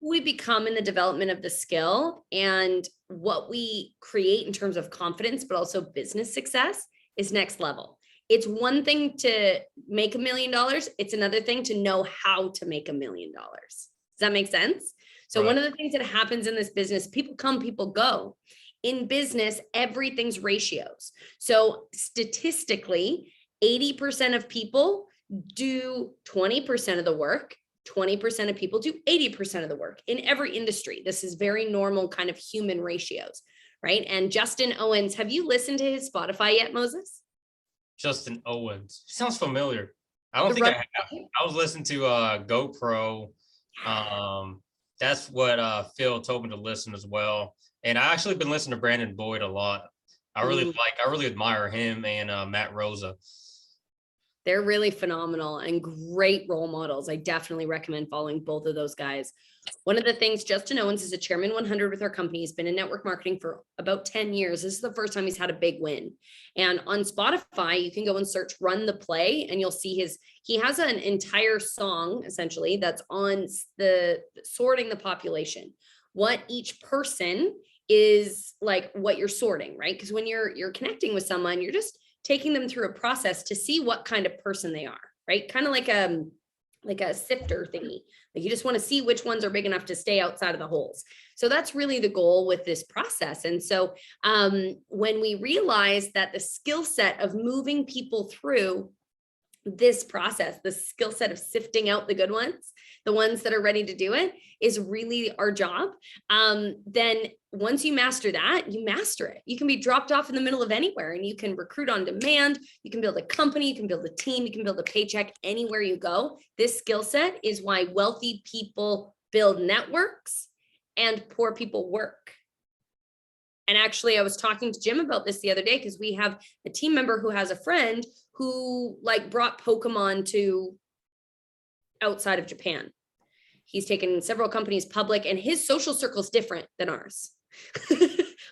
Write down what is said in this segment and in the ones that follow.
we become in the development of the skill and what we create in terms of confidence, but also business success is next level. It's one thing to make $1 million. It's another thing to know how to make $1 million. Does that make sense? So one of the things that happens in this business, people come, people go. In business, everything's ratios. So statistically, 80% of people do 20% of the work. 20% of people do 80% of the work in every industry. This is very normal kind of human ratios, right? And Justin Owens, have you listened to his Spotify yet, Moses? Justin Owens. Sounds familiar. I don't think I have. I was listening to GoPro. That's what Phil told me to listen as well. And I actually been listening to Brandon Boyd a lot. I really admire him and Matt Rosa. They're really phenomenal and great role models. I definitely recommend following both of those guys. One of the things, Justin Owens is a Chairman 100 with our company. He's been in network marketing for about 10 years. This is the first time he's had a big win. And on Spotify, you can go and search Run the Play and you'll see he has an entire song essentially that's on the sorting the population. What each person is like, what you're sorting, right? Because when you're connecting with someone, you're just taking them through a process to see what kind of person they are, right? Kind of like a sifter thingy. Like you just want to see which ones are big enough to stay outside of the holes. So that's really the goal with this process. And so when we realize that the skill set of moving people through this process, the skill set of sifting out the good ones, the ones that are ready to do it, is really our job. Then once you master that, you master it. You can be dropped off in the middle of anywhere and you can recruit on demand. You can build a company, you can build a team, you can build a paycheck anywhere you go. This skill set is why wealthy people build networks and poor people work. And actually, I was talking to Jim about this the other day because we have a team member who has a friend who like brought Pokemon to outside of Japan. He's taken several companies public and his social circle is different than ours.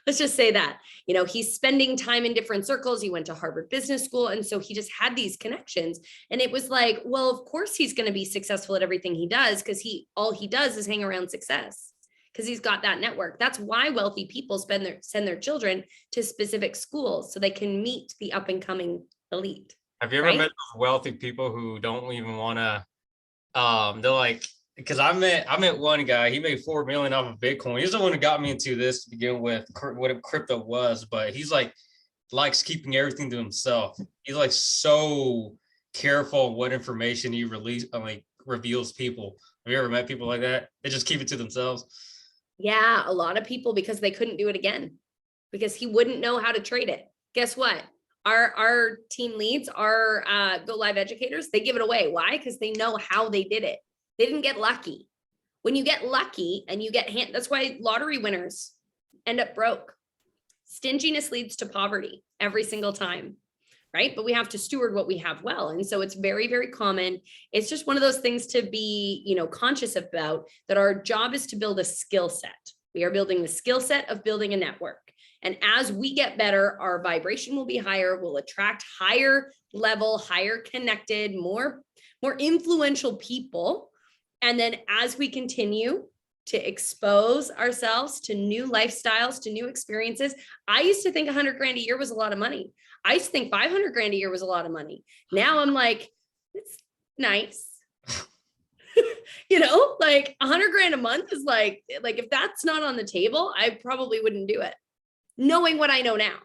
Let's just say that, he's spending time in different circles. He went to Harvard Business School. And so he just had these connections. And it was like, well, of course he's going to be successful at everything he does because all he does is hang around success because he's got that network. That's why wealthy people send their children to specific schools so they can meet the up and coming elite. Have you ever met those wealthy people who don't even want to, they're like, because I met one guy, he made $4 million off of Bitcoin. He's the one who got me into this to begin with, what crypto was, but he's like, likes keeping everything to himself. He's like so careful what information he reveals people. Have you ever met people like that? They just keep it to themselves. Yeah, a lot of people, because they couldn't do it again, because he wouldn't know how to trade it. Guess what? Our team leads, our Go Live educators, they give it away. Why? Because they know how they did it. They didn't get lucky. When you get lucky and you get that's why lottery winners end up broke. Stinginess leads to poverty every single time, right? But we have to steward what we have well. And so it's very, very common. It's just one of those things to be, conscious about, that our job is to build a skill set. We are building the skill set of building a network. And as we get better, our vibration will be higher, we'll attract higher level, higher connected, more influential people. And then as we continue to expose ourselves to new lifestyles, to new experiences, I used to think 100 grand a year was a lot of money. I used to think 500 grand a year was a lot of money. Now I'm like, it's nice. Like 100 grand a month is like if that's not on the table, I probably wouldn't do it, knowing what I know now.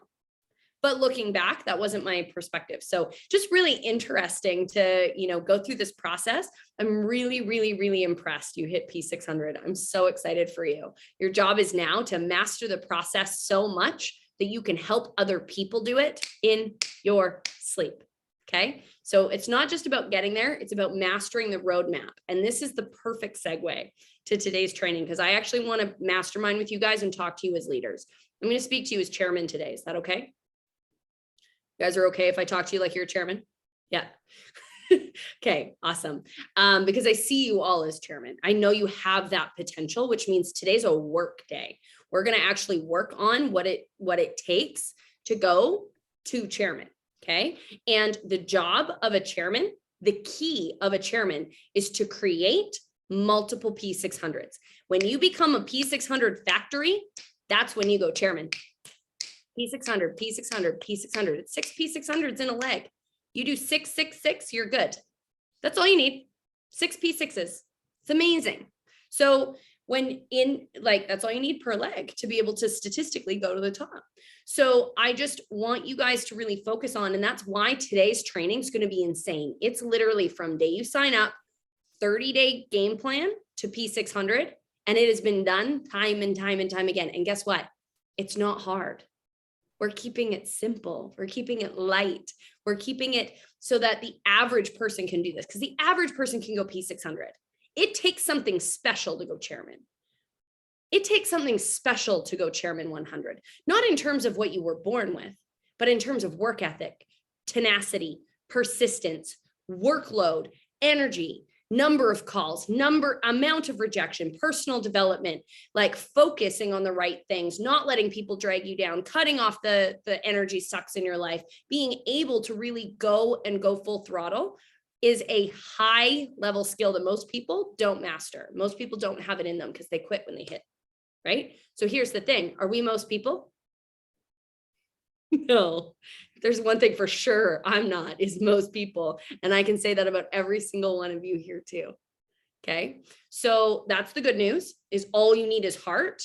But looking back, that wasn't my perspective. So just really interesting to, go through this process. I'm really, really, really impressed you hit P600. I'm so excited for you. Your job is now to master the process so much that you can help other people do it in your sleep. Okay. So it's not just about getting there. It's about mastering the roadmap. And this is the perfect segue to today's training, because I actually want to mastermind with you guys and talk to you as leaders. I'm going to speak to you as chairman today. Is that okay? You guys are okay if I talk to you like you're a chairman? Yeah. Okay, awesome. Because I see you all as chairman. I know you have that potential, which means today's a work day. We're going to actually work on what it takes to go to chairman. Okay. And the job of a chairman, the key of a chairman, is to create multiple P600s. When you become a P600 factory, that's when you go chairman. P600, P600, P600. It's 6 P600s in a leg. You do 6, 6, 6, you're good. That's all you need. 6 P6s. It's amazing. So when in like, that's all you need per leg to be able to statistically go to the top. So I just want you guys to really focus on, and that's why today's training is going to be insane. It's literally from day you sign up, 30-day game plan to P600. And it has been done time and time and time again. And guess what? It's not hard. We're keeping it simple. We're keeping it light. We're keeping it so that the average person can do this, because the average person can go P600. It takes something special to go chairman. It takes something special to go chairman 100, not in terms of what you were born with, but in terms of work ethic, tenacity, persistence, workload, energy, number of calls, amount of rejection, personal development, like focusing on the right things, not letting people drag you down, cutting off the energy sucks in your life, being able to really go full throttle is a high level skill that most people don't master. Most people don't have it in them because they quit when they hit, right? So here's the thing. Are we most people? No. There's one thing for sure I'm not, is most people. And I can say that about every single one of you here too. Okay. So that's the good news, is all you need is heart.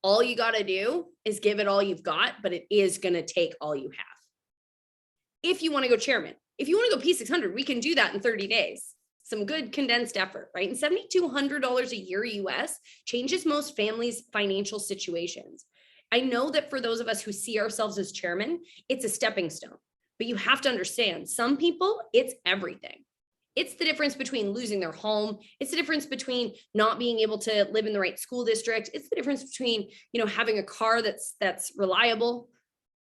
All you got to do is give it all you've got, but it is going to take all you have. If you want to go chairman, if you want to go P600, we can do that in 30 days. Some good condensed effort, right? And $7,200 a year US changes most families' financial situations. I know that for those of us who see ourselves as chairman, it's a stepping stone, but you have to understand, some people, it's everything. It's the difference between losing their home. It's the difference between not being able to live in the right school district. It's the difference between, having a car that's reliable.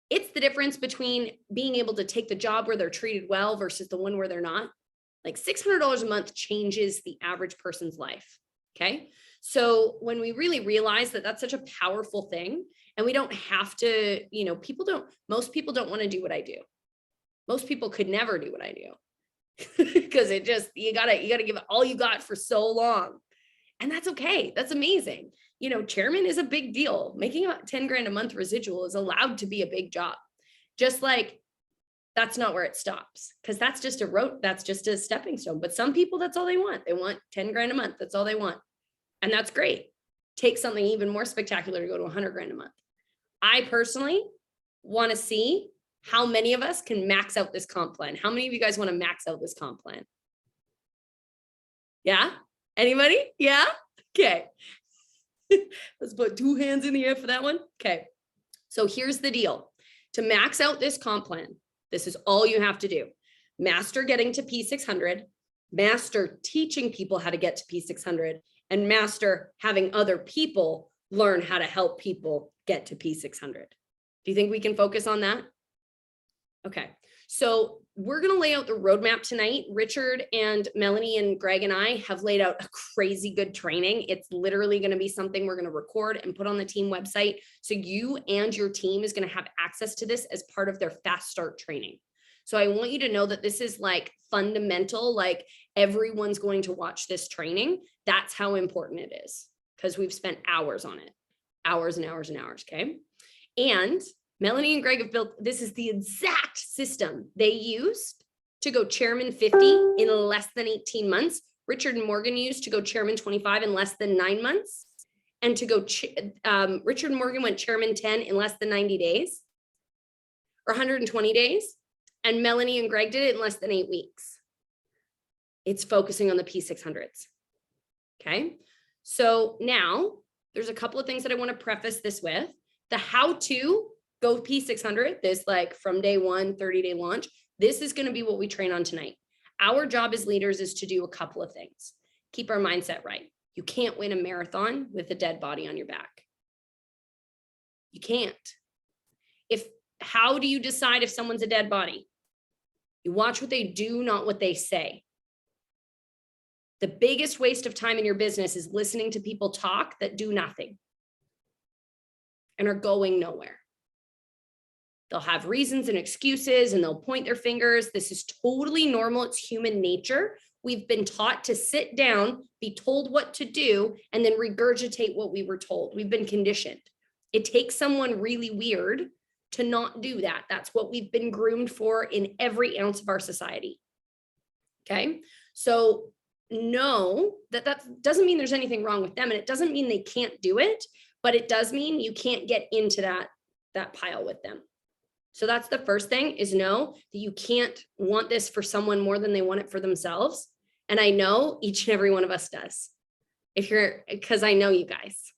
It's the difference between being able to take the job where they're treated well versus the one where they're not. Like $600 a month changes the average person's life. Okay. So when we really realize that that's such a powerful thing, and we don't have to, most people don't want to do what I do. Most people could never do what I do because you gotta give it all you got for so long. And that's okay. That's amazing. Chairman is a big deal. Making a 10 grand a month residual is allowed to be a big job. Just like that's not where it stops, because that's just a stepping stone. But some people, that's all they want. They want 10 grand a month. That's all they want. And that's great. Take something even more spectacular to go to 100 grand a month. I personally want to see how many of us can max out this comp plan. How many of you guys want to max out this comp plan? Yeah? Anybody? Yeah? Okay. Let's put 2 hands in the air for that one. Okay. So here's the deal. To max out this comp plan, this is all you have to do. Master getting to P600, master teaching people how to get to P600, and master having other people learn how to help people get to P600. Do you think we can focus on that? Okay. So we're going to lay out the roadmap tonight. Richard and Melanie and Greg and I have laid out a crazy good training. It's literally going to be something we're going to record and put on the team website. So you and your team is going to have access to this as part of their fast start training. So I want you to know that this is like fundamental, like everyone's going to watch this training. That's how important it is, because we've spent hours on it, hours and hours and hours. Okay. And Melanie and Greg have built, this is the exact system they used to go chairman 50 in less than 18 months. Richard and Morgan used to go chairman 25 in less than 9 months. And to go, Richard and Morgan went chairman 10 in less than 90 days or 120 days. And Melanie and Greg did it in less than 8 weeks. It's focusing on the P600s. Okay. So now there's a couple of things that I want to preface this with. The how to go P600, this like from day one, 30-day launch, this is going to be what we train on tonight. Our job as leaders is to do a couple of things. Keep our mindset right. You can't win a marathon with a dead body on your back. You can't. How do you decide if someone's a dead body? You watch what they do, not what they say. The biggest waste of time in your business is listening to people talk that do nothing and are going nowhere. They'll have reasons and excuses and they'll point their fingers. This is totally normal. It's human nature. we've been taught to sit down, be told what to do, and then regurgitate what we were told. We've been conditioned. It takes someone really weird to not do that. That's what we've been groomed for in every ounce of our society. Okay. So know that doesn't mean there's anything wrong with them, and it doesn't mean they can't do it, but it does mean you can't get into that pile with them. So that's the first thing, is know that you can't want this for someone more than they want it for themselves. And I know each and every one of us does. Because I know you guys,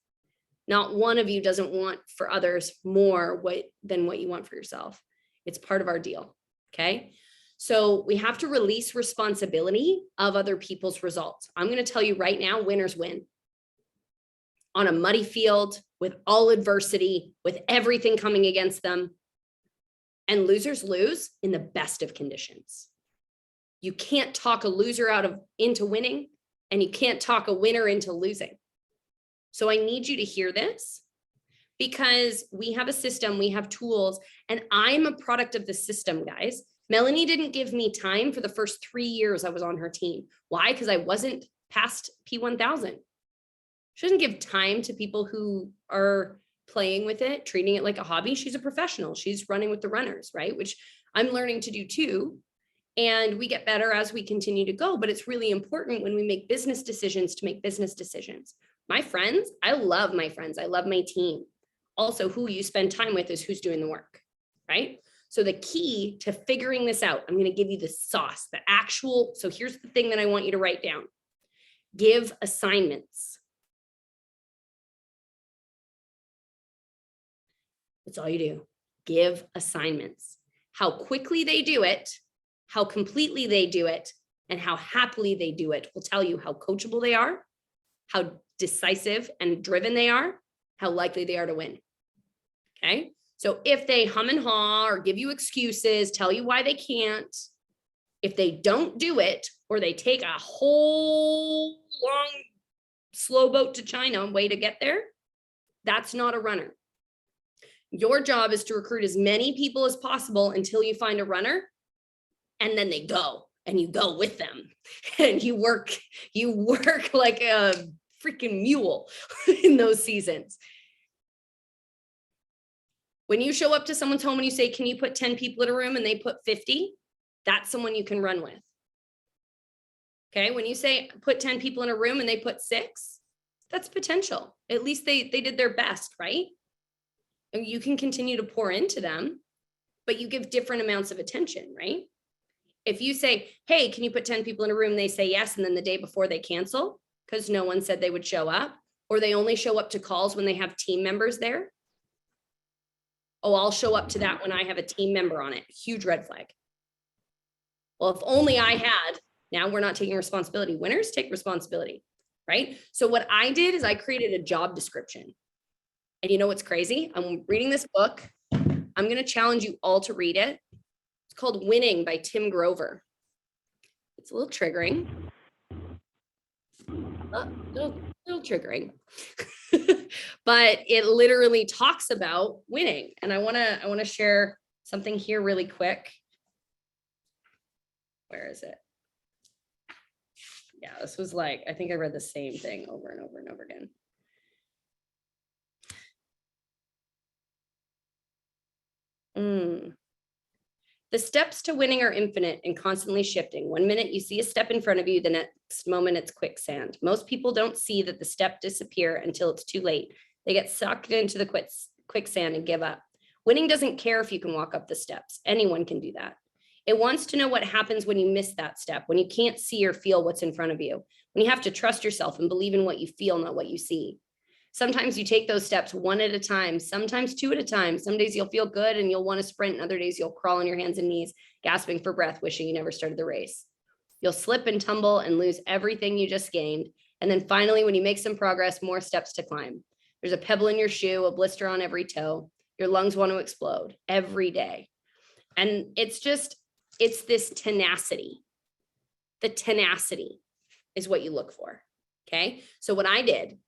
not one of you doesn't want for others more than what you want for yourself. It's part of our deal. Okay. So we have to release responsibility of other people's results. I'm going to tell you right now, winners win. On a muddy field, with all adversity, with everything coming against them. And losers lose in the best of conditions. You can't talk a loser into winning, and you can't talk a winner into losing. So I need you to hear this, because we have a system, we have tools, and I'm a product of the system, guys. Melanie didn't give me time for the first 3 years I was on her team. Why? Because I wasn't past P1000. She doesn't give time to people who are playing with it, treating it like a hobby. She's a professional. She's running with the runners, right? Which I'm learning to do too. And we get better as we continue to go. But it's really important when we make business decisions to make business decisions. My friends, I love my friends. I love my team. Also, who you spend time with is who's doing the work, right? So the key to figuring this out, I'm going to give you the sauce, so here's the thing that I want you to write down. Give assignments. That's all you do. Give assignments. How quickly they do it, how completely they do it, and how happily they do it will tell you how coachable they are, how decisive and driven they are, how likely they are to win. Okay. So if they hum and haw or give you excuses, tell you why they can't, if they don't do it, or they take a whole long slow boat to China way to get there, that's not a runner. Your job is to recruit as many people as possible until you find a runner, and then they go, and you go with them, and you work like a freaking mule in those seasons. When you show up to someone's home and you say, can you put 10 people in a room, and they put 50, that's someone you can run with. Okay. When you say put 10 people in a room and they put 6, that's potential. At least they did their best, right? And you can continue to pour into them, but you give different amounts of attention, right? If you say, hey, can you put 10 people in a room? They say yes. And then the day before they cancel because no one said they would show up, or they only show up to calls when they have team members there. Oh, I'll show up to that when I have a team member on it. Huge red flag. Well, if only I had. Now we're not taking responsibility. Winners take responsibility, right? So what I did is I created a job description. And you know what's crazy? I'm reading this book. I'm going to challenge you all to read it. It's called Winning by Tim Grover. It's a little triggering. A little triggering. But it literally talks about winning. And I want to share something here really quick. Where is it? Yeah, this was like, I think I read the same thing over and over and over again. The steps to winning are infinite and constantly shifting. One minute you see a step in front of you, the next moment it's quicksand. Most people don't see that the step disappear until it's too late. They get sucked into the quicksand and give up. Winning doesn't care if you can walk up the steps. Anyone can do that. It wants to know what happens when you miss that step, when you can't see or feel what's in front of you, when you have to trust yourself and believe in what you feel, not what you see. Sometimes you take those steps one at a time, sometimes 2 at a time. Some days you'll feel good and you'll want to sprint, and other days you'll crawl on your hands and knees, gasping for breath, wishing you never started the race. You'll slip and tumble and lose everything you just gained. And then finally, when you make some progress, more steps to climb. There's a pebble in your shoe, a blister on every toe. Your lungs want to explode every day. And it's this tenacity. The tenacity is what you look for. Okay. So what I did,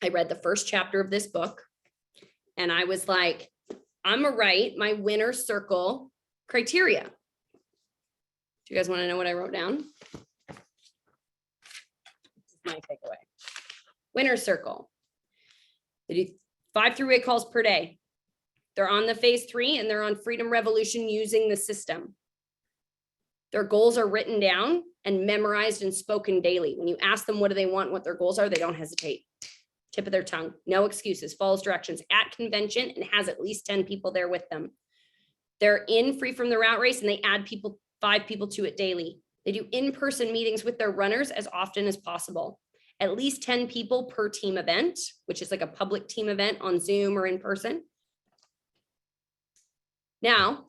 I read the first chapter of this book and I was like, I'm gonna write my winner circle criteria. Do you guys want to know what I wrote down? my takeaway. Winner's circle. They do 5 3-way calls per day. They're on the phase 3 and they're on Freedom Revolution using the system. Their goals are written down and memorized and spoken daily. When you ask them what do they want, what their goals are, they don't hesitate. Tip of their tongue, no excuses, follows directions at convention and has at least 10 people there with them. They're in Free from the Rat Race and they add 5 people to it daily. They do in-person meetings with their runners as often as possible. At least 10 people per team event, which is like a public team event on Zoom or in person. Now,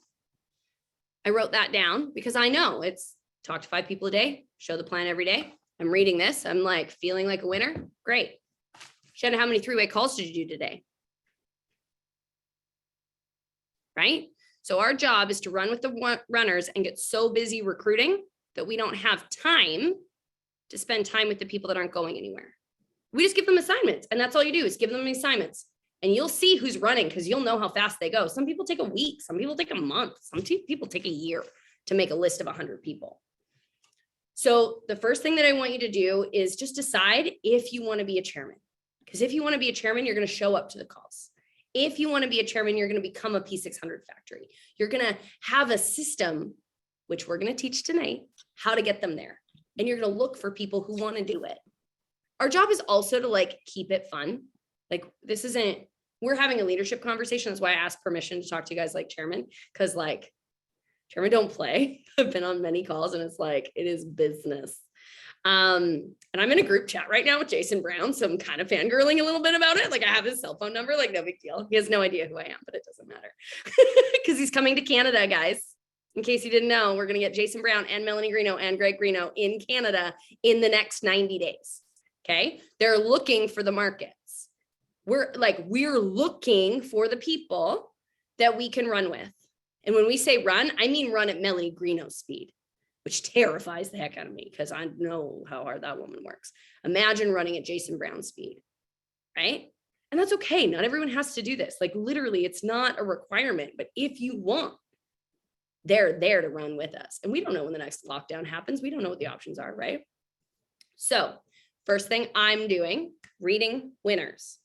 I wrote that down because I know it's talk to 5 people a day, show the plan every day. I'm reading this. I'm like feeling like a winner. Great. Shannon, how many 3-way calls did you do today? Right? So our job is to run with the runners and get so busy recruiting that we don't have time to spend time with the people that aren't going anywhere. We just give them assignments, and that's all you do is give them assignments. And you'll see who's running because you'll know how fast they go. Some people take a week, some people take a month, some people take a year to make a list of 100 people. So the first thing that I want you to do is just decide if you want to be a chairman. Because if you want to be a chairman, you're going to show up to the calls. If you want to be a chairman, you're going to become a P600 factory. You're going to have a system, which we're going to teach tonight, how to get them there. And you're going to look for people who want to do it. Our job is also to like keep it fun. Like this isn't, we're having a leadership conversation. That's why I asked permission to talk to you guys like chairman, because like chairman don't play. I've been on many calls and it's like, it is business. And I'm in a group chat right now with Jason Brown. So I'm kind of fangirling a little bit about it. Like I have his cell phone number, like no big deal. He has no idea who I am, but it doesn't matter because he's coming to Canada, guys. In case you didn't know, we're going to get Jason Brown and Melanie Greeno and Greg Greeno in Canada in the next 90 days. Okay. They're looking for the markets. We're looking for the people that we can run with. And when we say run, I mean run at Melanie Greeno's speed, which terrifies the heck out of me because I know how hard that woman works. Imagine running at Jason Brown's speed, right? And that's okay. Not everyone has to do this. Like literally, it's not a requirement, but if you want, they're there to run with us. And we don't know when the next lockdown happens. We don't know what the options are, right? So first thing I'm doing, reading winners,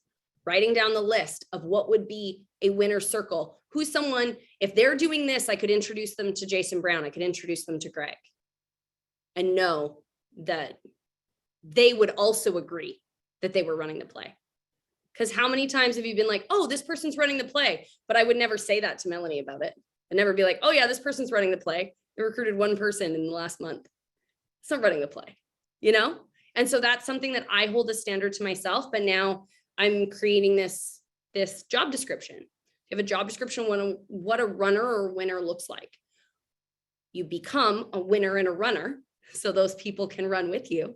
writing down the list of what would be a winner circle. Who's someone, if they're doing this, I could introduce them to Jason Brown. I could introduce them to Greg and know that they would also agree that they were running the play. Because how many times have you been like, oh, this person's running the play, but I would never say that to Melanie about it. I'd never be like, oh yeah, this person's running the play. They recruited one person in the last month. It's not running the play, you know? And so that's something that I hold a standard to myself, but now I'm creating this job description. You have a job description on what a runner or winner looks like. You become a winner and a runner so those people can run with you.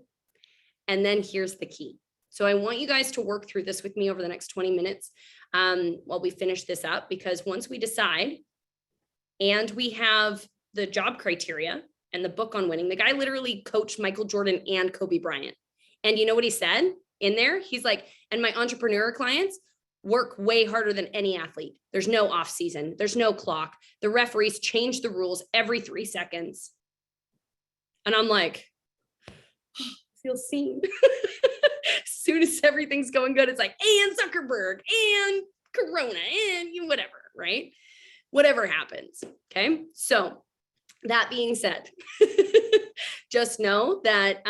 And then here's the key. So I want you guys to work through this with me over the next 20 minutes while we finish this up, because once we decide and we have the job criteria and the book on winning, the guy literally coached Michael Jordan and Kobe Bryant. And you know what he said in there? He's like, and my entrepreneur clients work way harder than any athlete. There's no off season. There's no clock. The referees change the rules every 3 seconds. And I'm like, oh, feel seen. As soon as everything's going good, it's like, and Zuckerberg and Corona and whatever, right? Whatever happens. Okay. So that being said, just know that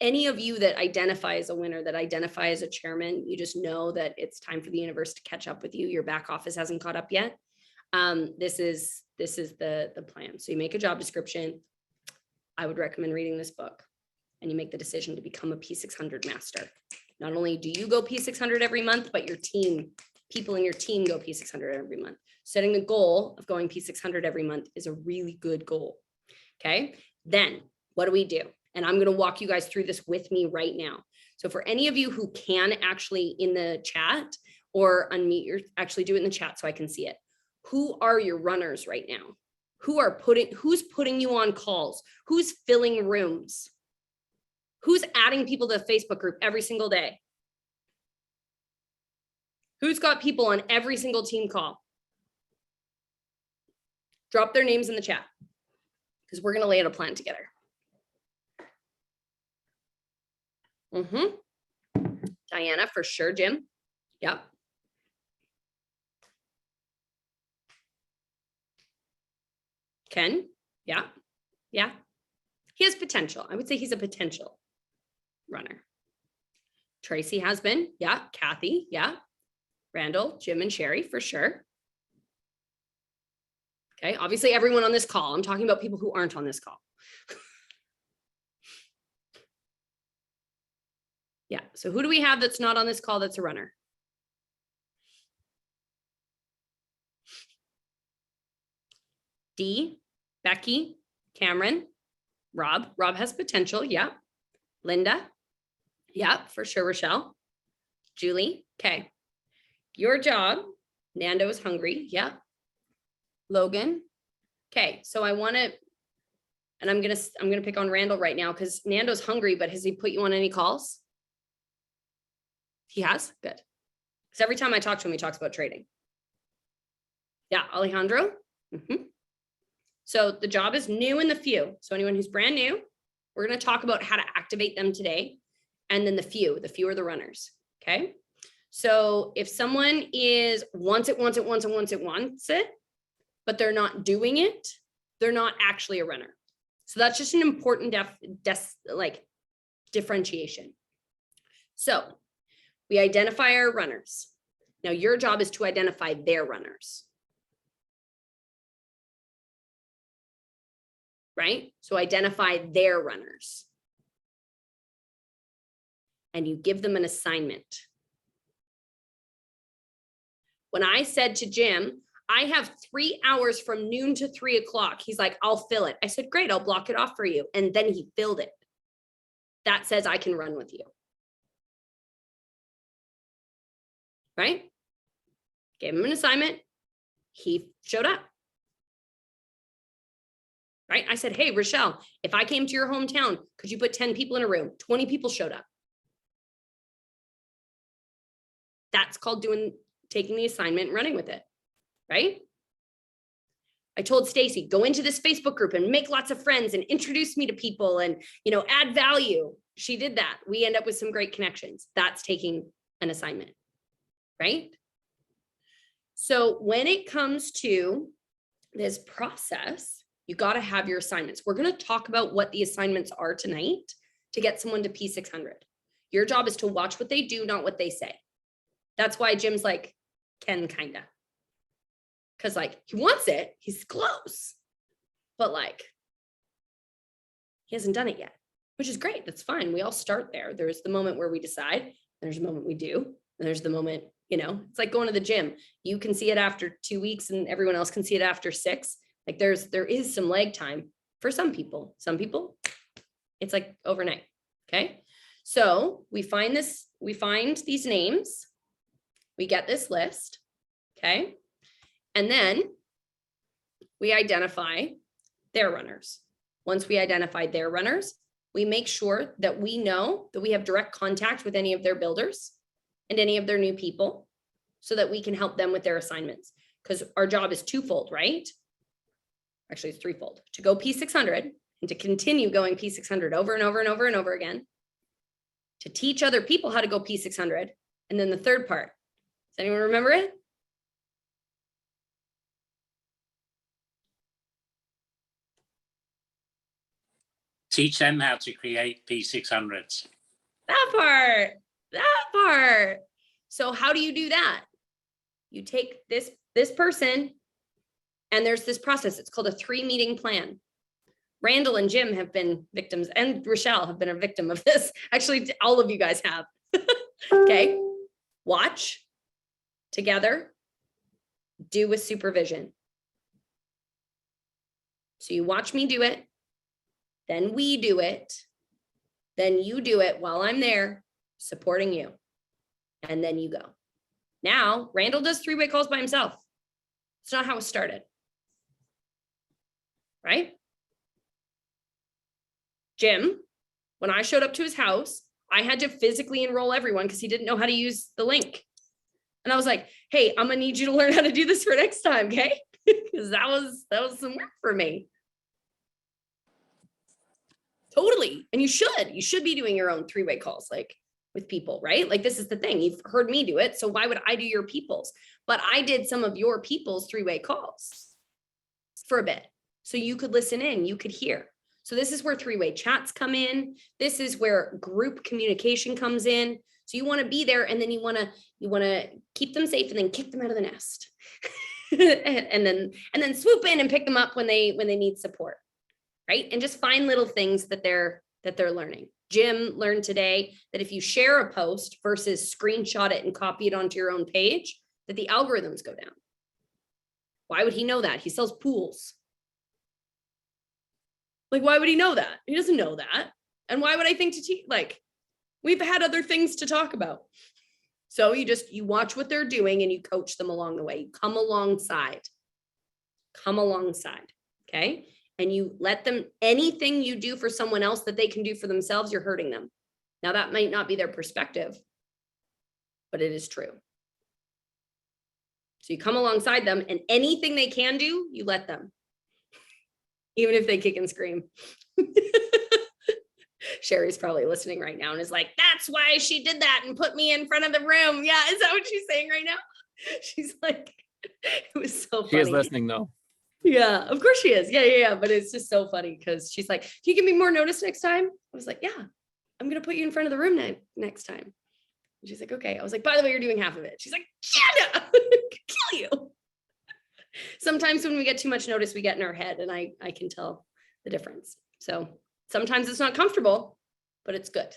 any of you that identify as a winner, that identify as a chairman, you just know that it's time for the universe to catch up with you. Your back office hasn't caught up yet. This is the plan. So you make a job description. I would recommend reading this book, and you make the decision to become a P600 master. Not only do you go P600 every month, but your team, people in your team go P600 every month. Setting the goal of going P600 every month is a really good goal. Okay. Then what do? And I'm going to walk you guys through this with me right now. So for any of you who can actually in the chat or unmute actually do it in the chat so I can see it. Who are your runners right now? Who's putting you on calls? Who's filling rooms? Who's adding people to the Facebook group every single day? Who's got people on every single team call? Drop their names in the chat because we're going to lay out a plan together. Diana, for sure. Jim. Yep. Ken. Yeah. Yeah. He has potential. I would say he's a potential runner. Tracy has been. Yeah. Kathy. Yeah. Randall, Jim, and Sherry for sure. Okay. Obviously, everyone on this call. I'm talking about people who aren't on this call. Yeah. So who do we have that's not on this call that's a runner? Dee, Becky, Cameron, Rob. Rob has potential. Yeah. Linda. Yeah, for sure. Rochelle. Julie. Okay. Your job. Nando is hungry. Yeah. Logan. Okay. So I want to, and I'm going to pick on Randall right now because Nando's hungry, but has he put you on any calls? He has? Good. Because every time I talk to him, he talks about trading. Yeah. Alejandro. So the job is new in the few. So anyone who's brand new, we're going to talk about how to activate them today. And then the few are the runners. Okay. So if someone wants it, but they're not doing it, they're not actually a runner. So that's just an important differentiation. So we identify our runners. Now your job is to identify their runners. Right? So identify their runners. And you give them an assignment. When I said to Jim, I have 3 hours from noon to 3 o'clock. He's like, I'll fill it. I said, great, I'll block it off for you. And then he filled it. That says I can run with you. Right? Gave him an assignment. He showed up. Right? I said, hey, Rochelle, if I came to your hometown, could you put 10 people in a room? 20 people showed up. That's called taking the assignment and running with it. Right? I told Stacy, go into this Facebook group and make lots of friends and introduce me to people and, add value. She did that. We end up with some great connections. That's taking an assignment. Right? So when it comes to this process, you got to have your assignments. We're going to talk about what the assignments are tonight to get someone to P600. Your job is to watch what they do, not what they say. That's why Jim's like, Ken, kinda. Because he wants it. He's close. But he hasn't done it yet, which is great. That's fine. We all start there. There's the moment where we decide. There's a moment we do. And there's the moment, it's like going to the gym. You can see it after 2 weeks and everyone else can see it after 6. There is some lag time for some people. Some people, it's overnight. Okay. So we find these names. We get this list. Okay. And then we identify their runners. Once we identify their runners, we make sure that we know that we have direct contact with any of their builders and any of their new people so that we can help them with their assignments. Because our job is twofold, right? Actually, it's threefold. To go P600 and to continue going P600 over and over and over and over again. To teach other people how to go P600. And then the third part. Does anyone remember it? Teach them how to create P600s. That part. So how do you do that? You take this person and there's this process. It's called a 3-meeting plan. Randall and Jim have been victims and Rochelle have been a victim of this. Actually, all of you guys have. Okay. Watch together, do with supervision. So you watch me do it. Then we do it. Then you do it while I'm there supporting you. And then you go. Now, Randall does 3-way calls by himself. It's not how it started. Right? Jim, when I showed up to his house, I had to physically enroll everyone because he didn't know how to use the link. And I was like, hey, I'm going to need you to learn how to do this for next time, okay? Because that was some work for me. Totally. And you should be doing your own three-way calls, like with people, right? Like this is the thing. You've heard me do it. So why would I do your people's? But I did some of your people's three-way calls for a bit. So you could listen in, you could hear. So this is where three-way chats come in. This is where group communication comes in. So you want to be there, and then you want to keep them safe and then kick them out of the nest. and then swoop in and pick them up when they need support. Right? And just find little things that they're learning. Jim learned today that if you share a post versus screenshot it and copy it onto your own page, that the algorithms go down. Why would he know that? He sells pools. Like, why would he know that? He doesn't know that. And why would I think to teach? Like, we've had other things to talk about. So you watch what they're doing and you coach them along the way. You come alongside. Okay? And you let them, anything you do for someone else that they can do for themselves, you're hurting them. Now that might not be their perspective, but it is true. So you come alongside them, and anything they can do, you let them, even if they kick and scream. Sherry's probably listening right now and is like, that's why she did that and put me in front of the room. Yeah, is that what she's saying right now? She's like, it was so funny. She is listening though. Yeah, of course she is. Yeah. But it's just so funny because she's like, can you give me more notice next time? I was like, yeah, I'm going to put you in front of the room next time. And she's like, okay. I was like, by the way, you're doing half of it. She's like, shut up, kill you. Sometimes when we get too much notice, we get in our head, and I can tell the difference. So sometimes it's not comfortable, but it's good.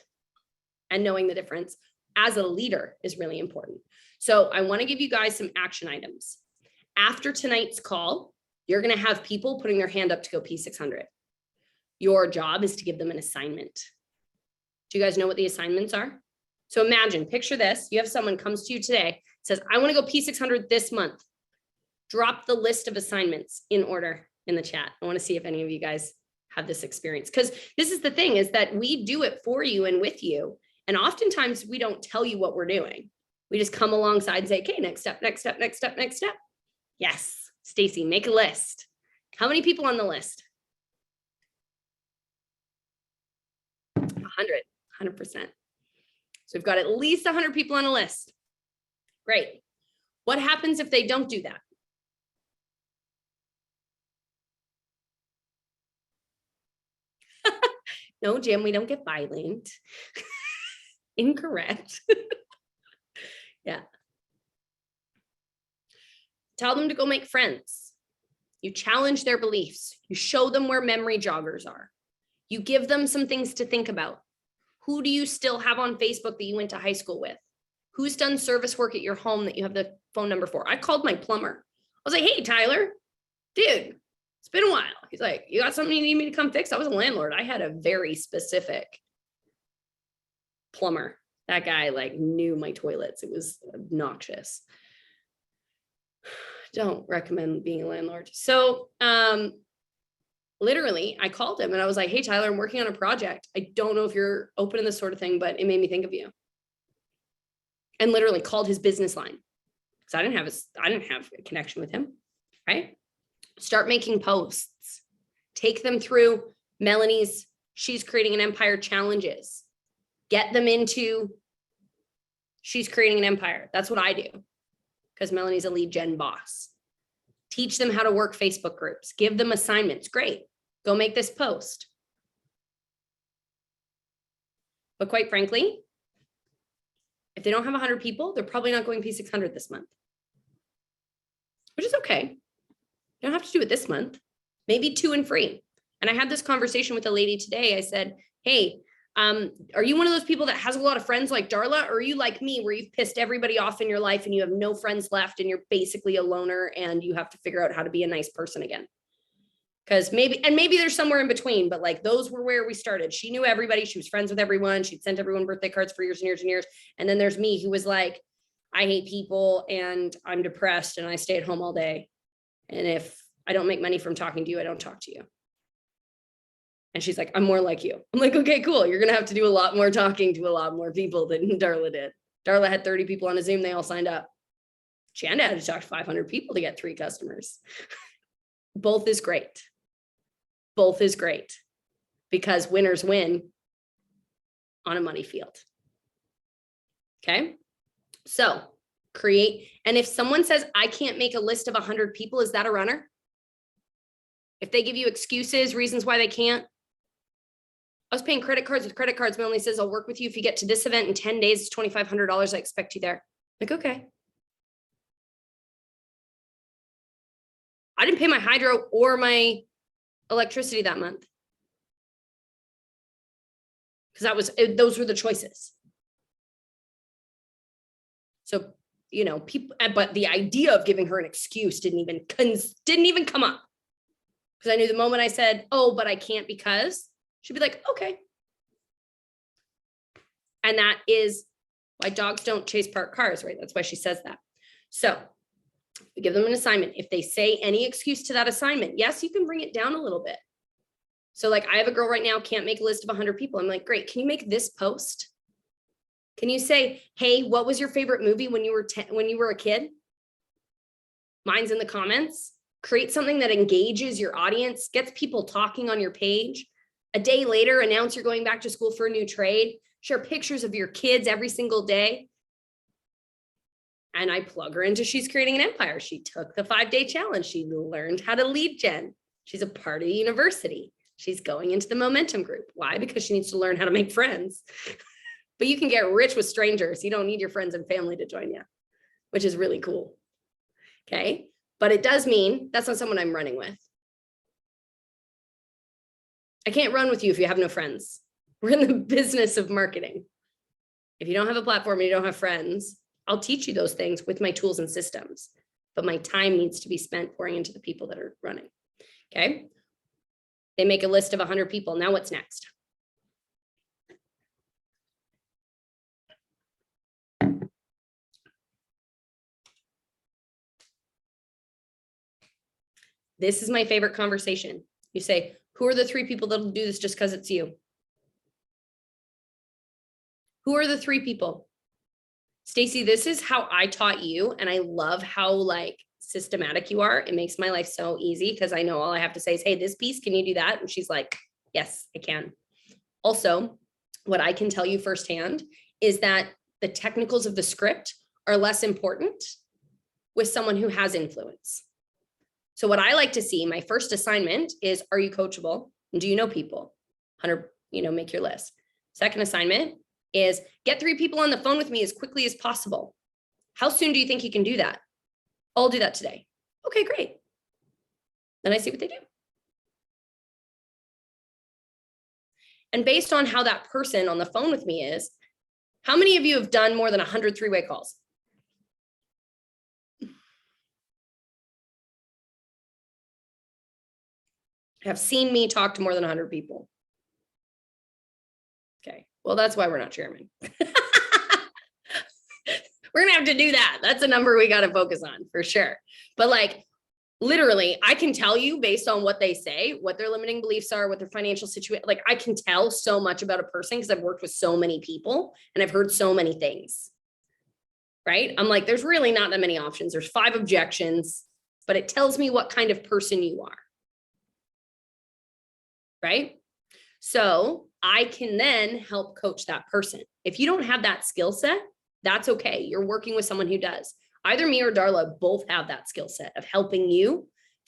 And knowing the difference as a leader is really important. So I want to give you guys some action items. After tonight's call, you're going to have people putting their hand up to go P600. Your job is to give them an assignment. Do you guys know what the assignments are? So imagine, picture this. You have someone comes to you today, says, I want to go P600 this month. Drop the list of assignments in order in the chat. I want to see if any of you guys have this experience, because this is the thing, is that we do it for you and with you. And oftentimes we don't tell you what we're doing. We just come alongside and say, okay, next step. Yes. Stacy, make a list. How many people on the list? 100%. So we've got at least 100 people on a list. Great. What happens if they don't do that? No, Jim, we don't get violent. Incorrect. Yeah. Tell them to go make friends. You challenge their beliefs. You show them where memory joggers are. You give them some things to think about. Who do you still have on Facebook that you went to high school with? Who's done service work at your home that you have the phone number for? I called my plumber. I was like, hey, Tyler, dude, it's been a while. He's like, you got something you need me to come fix? I was a landlord. I had a very specific plumber. That guy like knew my toilets. It was obnoxious. Don't recommend being a landlord. So literally I called him and I was like, hey, Tyler, I'm working on a project. I don't know if you're open to this sort of thing, but it made me think of you. And literally called his business line because I didn't have a connection with him, right? Start making posts, take them through Melanie's She's Creating an Empire challenges, get them into She's Creating an Empire. That's what I do, because Melanie's a lead gen boss. Teach them how to work Facebook groups, give them assignments. Great, go make this post. But quite frankly, if they don't have 100 people, they're probably not going P600 this month, which is okay. You don't have to do it this month, maybe 2 and free. And I had this conversation with a lady today. I said, hey, are you one of those people that has a lot of friends like Darla? Or are you like me where you've pissed everybody off in your life and you have no friends left and you're basically a loner and you have to figure out how to be a nice person again? Because maybe there's somewhere in between, but like those were where we started. She knew everybody. She was friends with everyone. She'd sent everyone birthday cards for years and years and years. And then there's me who was like, I hate people and I'm depressed and I stay at home all day. And if I don't make money from talking to you, I don't talk to you. And she's like, I'm more like you. I'm like, okay, cool. You're going to have to do a lot more talking to a lot more people than Darla did. Darla had 30 people on a Zoom. They all signed up. Chanda had to talk to 500 people to get 3 customers. Both is great. Both is great. because winners win on a money field. Okay. So create. And if someone says, I can't make a list of 100 people, is that a runner? If they give you excuses, reasons why they can't. I was paying credit cards with credit cards. Melanie says, I'll work with you if you get to this event in 10 days, it's $2,500. I expect you there. Like, okay. I didn't pay my hydro or my electricity that month. Because those were the choices. So, you know, people, but the idea of giving her an excuse didn't even come up. Because I knew the moment I said, oh, but I can't because, she'd be like, okay. And that is why dogs don't chase parked cars, right? That's why she says that. So we give them an assignment. If they say any excuse to that assignment, yes, you can bring it down a little bit. So like I have a girl right now, can't make a list of 100 people. I'm like, great. Can you make this post? Can you say, hey, what was your favorite movie when you were a kid? Mine's in the comments. Create something that engages your audience, gets people talking on your page. A day later, announce you're going back to school for a new trade. Share pictures of your kids every single day. And I plug her into She's Creating an Empire. She took the 5-day challenge. She learned how to lead gen. She's a part of the university. She's going into the momentum group. Why? Because she needs to learn how to make friends. But you can get rich with strangers. You don't need your friends and family to join you, which is really cool. Okay. But it does mean that's not someone I'm running with. I can't run with you if you have no friends. We're in the business of marketing. If you don't have a platform and you don't have friends, I'll teach you those things with my tools and systems, but my time needs to be spent pouring into the people that are running. Okay. They make a list of 100 people. Now what's next? This is my favorite conversation. You say, who are the 3 people that'll do this just because it's you? Who are the 3 people? Stacy, this is how I taught you. And I love how like systematic you are. It makes my life so easy because I know all I have to say is, hey, this piece, can you do that? And she's like, yes, I can. Also, what I can tell you firsthand is that the technicals of the script are less important with someone who has influence. So what I like to see, my first assignment is, are you coachable? And do you know people? 100, make your list. Second assignment is get 3 people on the phone with me as quickly as possible. How soon do you think you can do that? I'll do that today. Okay, great. Then I see what they do. And based on how that person on the phone with me is, how many of you have done more than 100 3-way calls? Have seen me talk to more than 100 people. Okay, well, that's why we're not chairman. We're gonna have to do that. That's a number we got to focus on for sure. But like, literally, I can tell you based on what they say, what their limiting beliefs are, what their financial situation, like I can tell so much about a person because I've worked with so many people and I've heard so many things, right? I'm like, there's really not that many options. There's 5 objections, but it tells me what kind of person you are. Right? So I can then help coach that person. If you don't have that skill set, that's okay. You're working with someone who does. Either me or Darla both have that skill set of helping you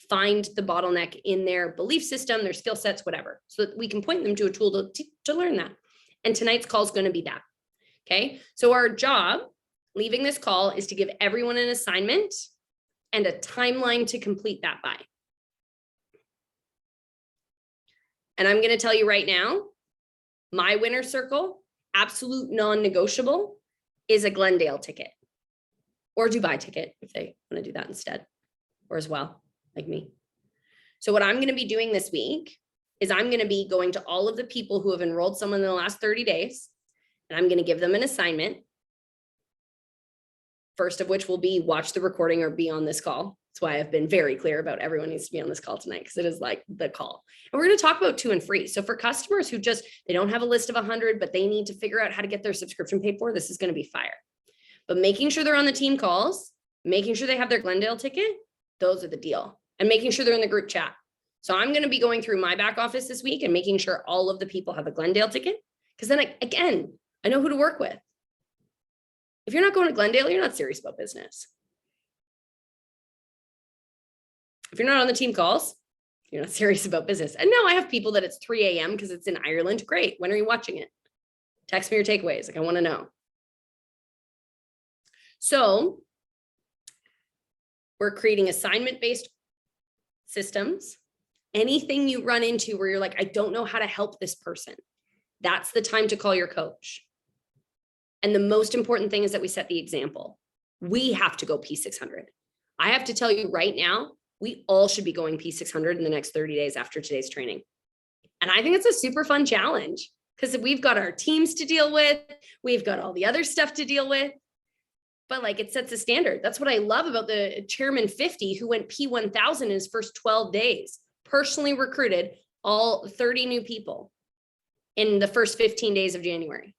find the bottleneck in their belief system, their skill sets, whatever, so that we can point them to a tool to learn that. And tonight's call is going to be that. Okay. So our job leaving this call is to give everyone an assignment and a timeline to complete that by. And I'm going to tell you right now, my winner circle, absolute non-negotiable, is a Glendale ticket or Dubai ticket if they want to do that instead, or as well, like me. So what I'm going to be doing this week is I'm going to be going to all of the people who have enrolled someone in the last 30 days, and I'm going to give them an assignment. First of which will be watch the recording or be on this call. That's why I've been very clear about everyone needs to be on this call tonight, because it is like the call. And we're going to talk about 2 and free. So for customers who they don't have a list of 100, but they need to figure out how to get their subscription paid for, this is going to be fire. But making sure they're on the team calls, making sure they have their Glendale ticket, those are the deal. And making sure they're in the group chat. So I'm going to be going through my back office this week and making sure all of the people have a Glendale ticket. Because then again, I know who to work with. If you're not going to Glendale, you're not serious about business. If you're not on the team calls, you're not serious about business. And now I have people that it's 3 a.m. because it's in Ireland. Great. When are you watching it? Text me your takeaways. Like, I want to know. So we're creating assignment-based systems. Anything you run into where you're like, I don't know how to help this person, that's the time to call your coach. And the most important thing is that we set the example. We have to go P600. I have to tell you right now, we all should be going P600 in the next 30 days after today's training. And I think it's a super fun challenge because we've got our teams to deal with. We've got all the other stuff to deal with. But like, it sets a standard. That's what I love about the Chairman 50 who went P1000 in his first 12 days, personally recruited all 30 new people in the first 15 days of January.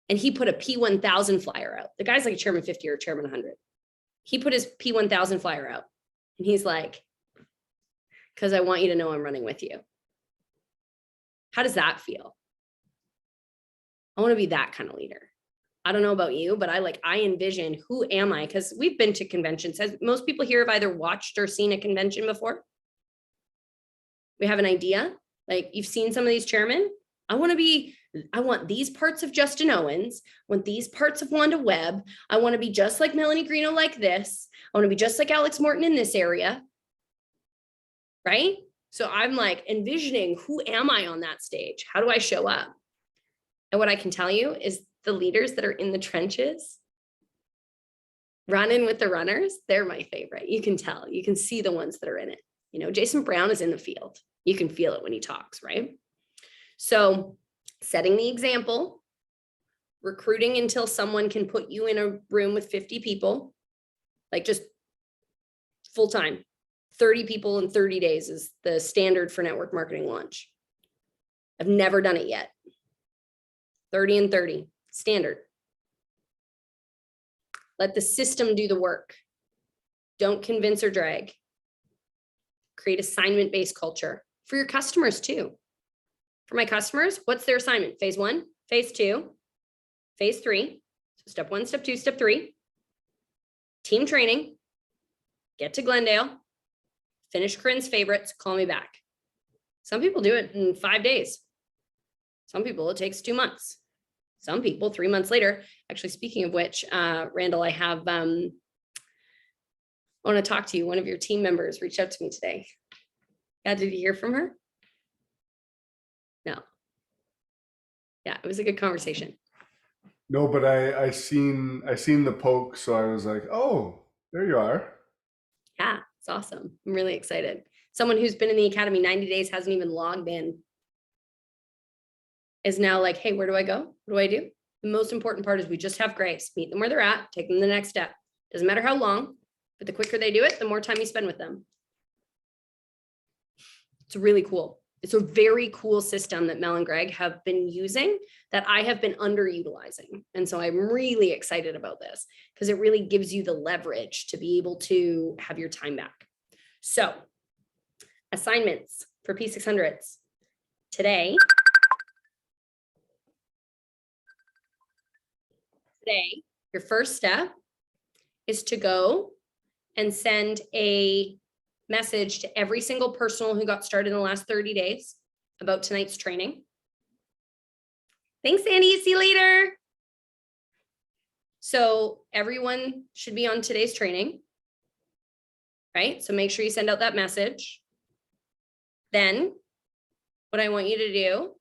And he put a P1000 flyer out. The guy's like a Chairman 50 or a Chairman 100. He put his P1000 flyer out and he's like, because I want you to know I'm running with you. How does that feel? I want to be that kind of leader. I don't know about you, but I envision, who am I? Because we've been to conventions. As most people here have either watched or seen a convention before. We have an idea. Like, you've seen some of these chairmen. I want these parts of Justin Owens. I want these parts of Wanda Webb. I want to be just like Melanie Greeno like this. I want to be just like Alex Morton in this area. Right? So I'm like envisioning, who am I on that stage? How do I show up? And what I can tell you is the leaders that are in the trenches, running with the runners, they're my favorite. You can tell, you can see the ones that are in it. You know, Jason Brown is in the field. You can feel it when he talks, right? So setting the example, recruiting until someone can put you in a room with 50 people, like just full time. 30 people in 30 days is the standard for network marketing launch. I've never done it yet. 30 and 30, standard. Let the system do the work. Don't convince or drag. Create assignment-based culture for your customers too. For my customers, what's their assignment? Phase 1, phase 2, phase 3. So step 1, step 2, step 3. Team training. Get to Glendale. Finish Corinne's favorites. Call me back. Some people do it in 5 days. Some people, it takes 2 months. Some people 3 months later. Actually, speaking of which, Randall, I have, I want to talk to you. One of your team members reached out to me today. Yeah, did you hear from her? No. Yeah, it was a good conversation. No, but I seen the poke, so I was like, oh, there you are. Yeah, it's awesome. I'm really excited. Someone who's been in the academy 90 days, hasn't even logged in, is now like, hey, where do I go? What do I do? The most important part is we just have grace. Meet them where they're at, take them to the next step. Doesn't matter how long, but the quicker they do it, the more time you spend with them. It's really cool. It's a very cool system that Mel and Greg have been using that I have been underutilizing. And so I'm really excited about this because it really gives you the leverage to be able to have your time back. So assignments for P600s today. Today, your first step is to go and send a message to every single person who got started in the last 30 days about tonight's training. Thanks, Andy. See you later. So everyone should be on today's training, right? So make sure you send out that message. Then what I want you to do,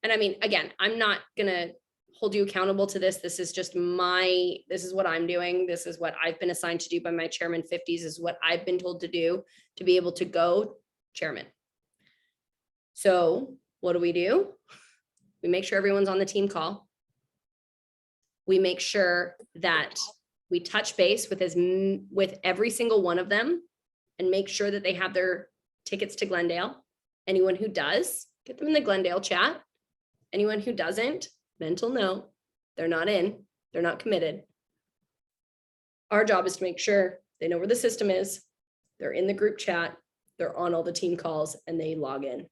and I mean, again, I'm not going to hold you accountable to this. This is just this is what I'm doing. This is what I've been assigned to do by my Chairman 50s. This is what I've been told to do to be able to go chairman. So what do? We make sure everyone's on the team call. We make sure that we touch base with every single one of them and make sure that they have their tickets to Glendale. Anyone who does, get them in the Glendale chat. Anyone who doesn't, mental note, they're not in, they're not committed. Our job is to make sure they know where the system is, they're in the group chat, they're They're on all the team calls and they log in.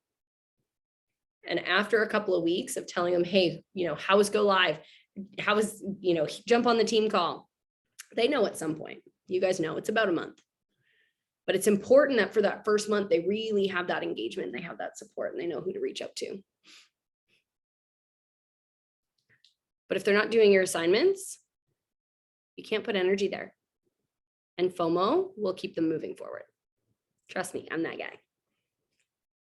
And after a couple of weeks of telling them, hey, how is go live? How is, jump on the team call? They know at some point. You guys know it's about a month. But it's important that for that first month, they really have that engagement. They have that support and they know who to reach out to. But if they're not doing your assignments, you can't put energy there. And FOMO will keep them moving forward. Trust me, I'm that guy.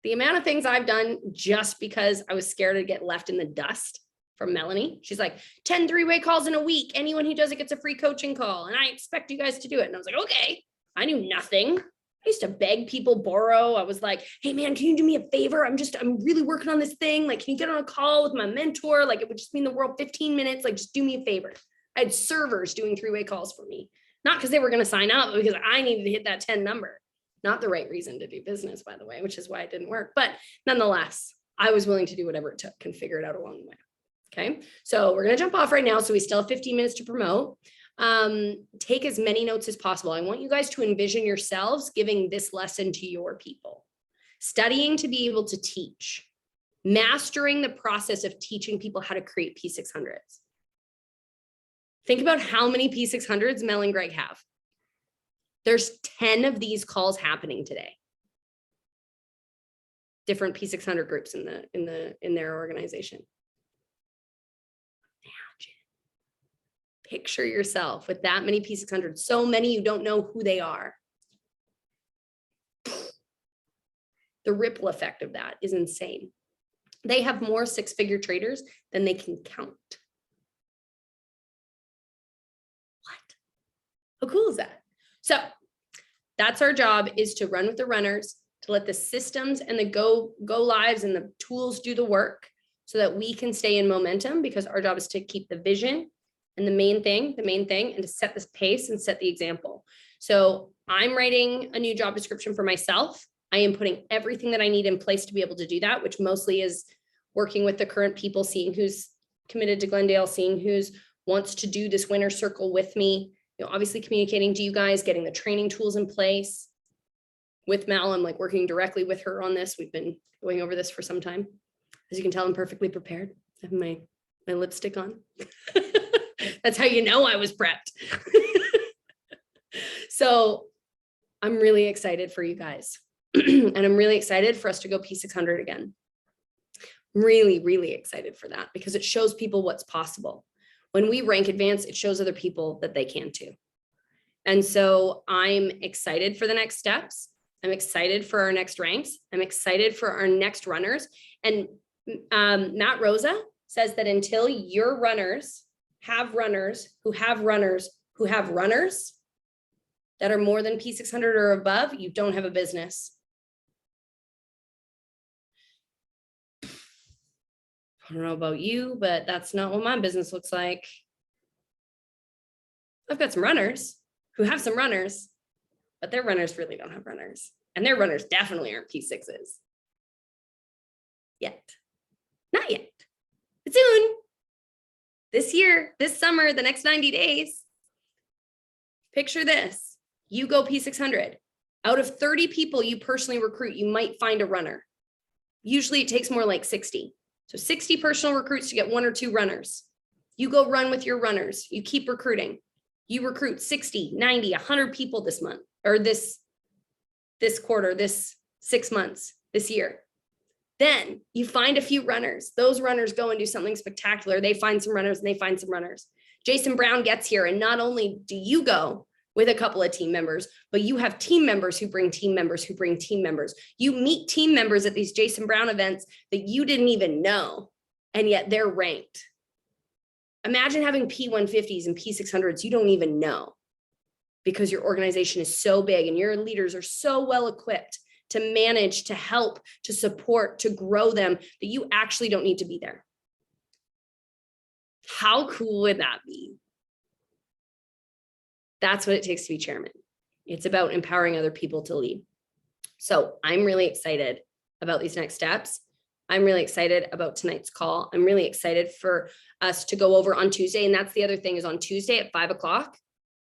The amount of things I've done just because I was scared to get left in the dust from Melanie. She's like, 10 three-way calls in a week. Anyone who does it gets a free coaching call. And I expect you guys to do it. And I was like, okay, I knew nothing. I used to beg people, borrow. I was like, hey man, can you do me a favor? I'm really working on this thing. Like, can you get on a call with my mentor? Like, it would just mean the world 15 minutes. Like, just do me a favor. I had servers doing three-way calls for me. Not because they were going to sign up, but because I needed to hit that 10 number. Not the right reason to do business, by the way, which is why it didn't work. But nonetheless, I was willing to do whatever it took and figure it out along the way. Okay, so we're going to jump off right now. So we still have 15 minutes to promote. Take as many notes as possible. I want you guys to envision yourselves giving this lesson to your people. Studying to be able to teach. Mastering the process of teaching people how to create P600s. Think about how many P600s Mel and Greg have. There's 10 of these calls happening today. Different P600 groups in their organization. Imagine. Picture yourself with that many P600s, so many you don't know who they are. The ripple effect of that is insane. They have more six-figure traders than they can count. How cool is that? So that's our job, is to run with the runners, to let the systems and the go lives and the tools do the work so that we can stay in momentum, because our job is to keep the vision and the main thing, and to set this pace and set the example. So I'm writing a new job description for myself. I am putting everything that I need in place to be able to do that, which mostly is working with the current people, seeing who's committed to Glendale, seeing who's wants to do this winner circle with me. Obviously communicating to you guys, getting the training tools in place. With Mal, I'm like working directly with her on this. We've been going over this for some time. As you can tell, I'm perfectly prepared. I have my lipstick on. That's how you know I was prepped. So I'm really excited for you guys. And I'm really excited for us to go P600 again. Really, really excited for that, because it shows people what's possible. When we rank advance, it shows other people that they can too. And so I'm excited for the next steps. I'm excited for our next ranks. I'm excited for our next runners. And Matt Rosa says that until your runners have runners who have runners who have runners that are more than P600 or above, you don't have a business. I don't know about you, but that's not what my business looks like. I've got some runners who have some runners, but their runners really don't have runners. And their runners definitely aren't P6s. Yet. Not yet. But soon. This year, this summer, the next 90 days. Picture this. You go P600. Out of 30 people you personally recruit, you might find a runner. Usually it takes more like 60. So 60 personal recruits to get 1 or 2 runners. You go run with your runners. You keep recruiting. You recruit 60, 90, 100 people this month, or this quarter, this 6 months, this year. Then you find a few runners. Those runners go and do something spectacular. They find some runners and they find some runners. Jason Brown gets here, and not only do you go with a couple of team members, but you have team members who bring team members who bring team members. You meet team members at these Jason Brown events that you didn't even know, and yet they're ranked. Imagine having P150s and P600s you don't even know, because your organization is so big and your leaders are so well equipped to manage, to help, to support, to grow them, that you actually don't need to be there. How cool would that be? That's what it takes to be chairman. It's about empowering other people to lead. So I'm really excited about these next steps. I'm really excited about tonight's call. I'm really excited for us to go over on Tuesday. And that's the other thing, is on Tuesday at 5 o'clock,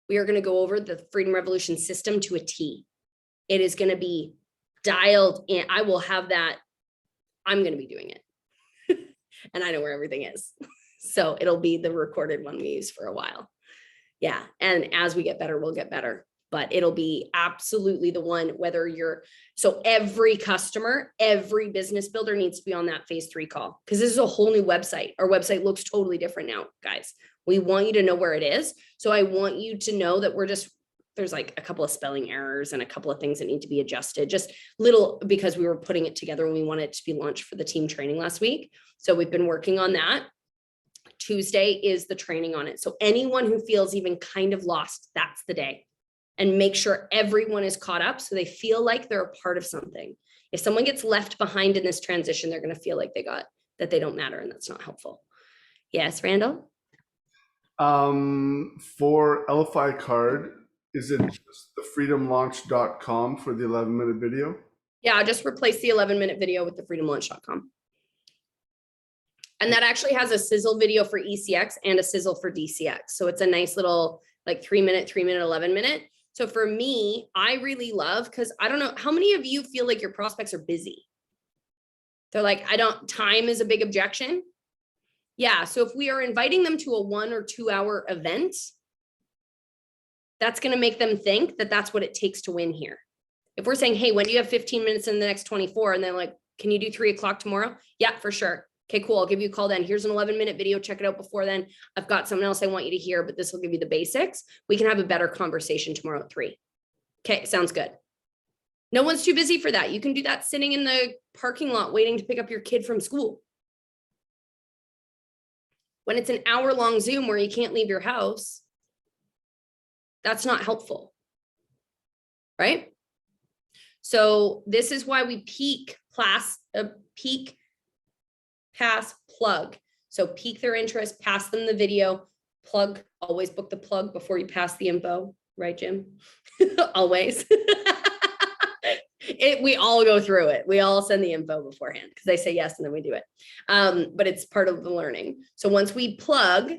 we are going to go over the Freedom Revolution system to a T. It is going to be dialed in. I will have that. I'm going to be doing it. And I know where everything is. So it'll be the recorded one we use for a while. Yeah. And as we get better, we'll get better. But it'll be absolutely the one, whether you're, so every customer, every business builder needs to be on that phase 3 call, because this is a whole new website. Our website looks totally different now, guys. We want you to know where it is. So I want you to know that there's like a couple of spelling errors and a couple of things that need to be adjusted, just little, because we were putting it together and we wanted it to be launched for the team training last week. So we've been working on that. Tuesday is the training on it. So anyone who feels even kind of lost, that's the day. And make sure everyone is caught up so they feel like they're a part of something. If someone gets left behind in this transition, they're going to feel like that they don't matter, and that's not helpful. Yes, Randall? For LFI card, is it just the freedomlaunch.com for the 11-minute video? Yeah, I just replace the 11-minute video with the freedomlaunch.com. And that actually has a sizzle video for ECX and a sizzle for DCX. So it's a nice little like 3-minute, 11-minute. So for me, I really love, because I don't know, how many of you feel like your prospects are busy? They're like, time is a big objection. Yeah. So if we are inviting them to a 1 or 2 hour event, that's going to make them think that that's what it takes to win here. If we're saying, hey, when do you have 15 minutes in the next 24? And then like, can you do 3 o'clock tomorrow? Yeah, for sure. Okay, cool. I'll give you a call then. Here's an 11-minute video. Check it out before then. I've got something else I want you to hear, but this will give you the basics. We can have a better conversation tomorrow at 3. Okay, sounds good. No one's too busy for that. You can do that sitting in the parking lot waiting to pick up your kid from school. When it's an hour-long Zoom where you can't leave your house, that's not helpful, right? So this is why we peak, pass, plug. So pique their interest, pass them the video, plug, always book the plug before you pass the info, right, Jim? Always. We all go through it. We all send the info beforehand because they say yes and then we do it. But it's part of the learning. So once we plug,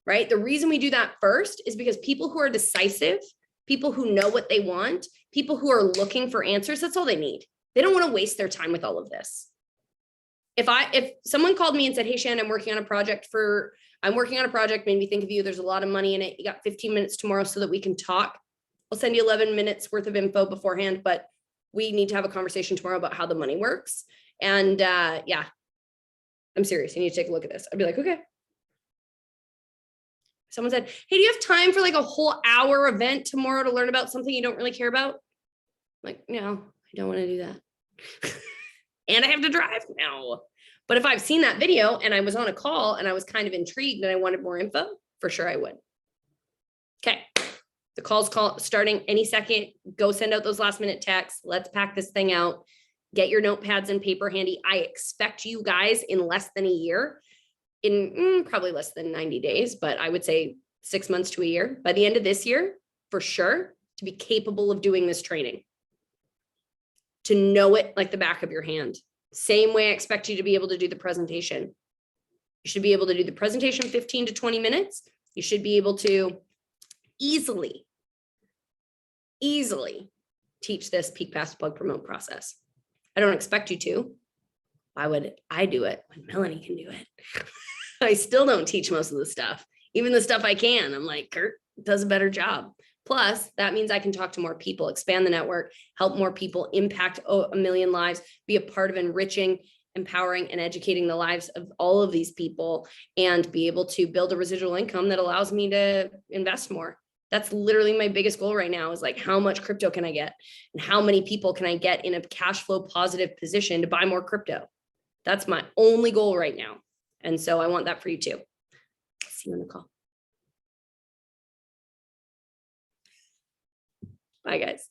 right, the reason we do that first is because people who are decisive, people who know what they want, people who are looking for answers, that's all they need. They don't want to waste their time with all of this. If someone called me and said, hey, Shannon, I'm working on a project, made me think of you. There's a lot of money in it. You got 15 minutes tomorrow so that we can talk. I'll send you 11 minutes worth of info beforehand, but we need to have a conversation tomorrow about how the money works. And yeah, I'm serious. You need to take a look at this. I'd be like, okay. Someone said, hey, do you have time for like a whole hour event tomorrow to learn about something you don't really care about? I'm like, no, I don't want to do that. And I have to drive now. But if I've seen that video and I was on a call and I was kind of intrigued and I wanted more info, for sure I would. Okay. The call's starting any second. Go send out those last minute texts. Let's pack this thing out. Get your notepads and paper handy. I expect you guys in less than a year, in probably less than 90 days, but I would say 6 months to a year, by the end of this year, for sure, to be capable of doing this training. To know it like the back of your hand. Same way I expect you to be able to do the presentation. You should be able to do the presentation 15 to 20 minutes. You should be able to easily teach this peak, pass, plug, promote process. I don't expect you to. Why would I do it when Melanie can do it? I still don't teach most of the stuff. Even the stuff I can, I'm like, Kurt does a better job. Plus, that means I can talk to more people, expand the network, help more people, impact a million lives, be a part of enriching, empowering, and educating the lives of all of these people, and be able to build a residual income that allows me to invest more. That's literally my biggest goal right now, is like, how much crypto can I get? And how many people can I get in a cash flow positive position to buy more crypto? That's my only goal right now. And so I want that for you too. See you on the call. Bye, guys.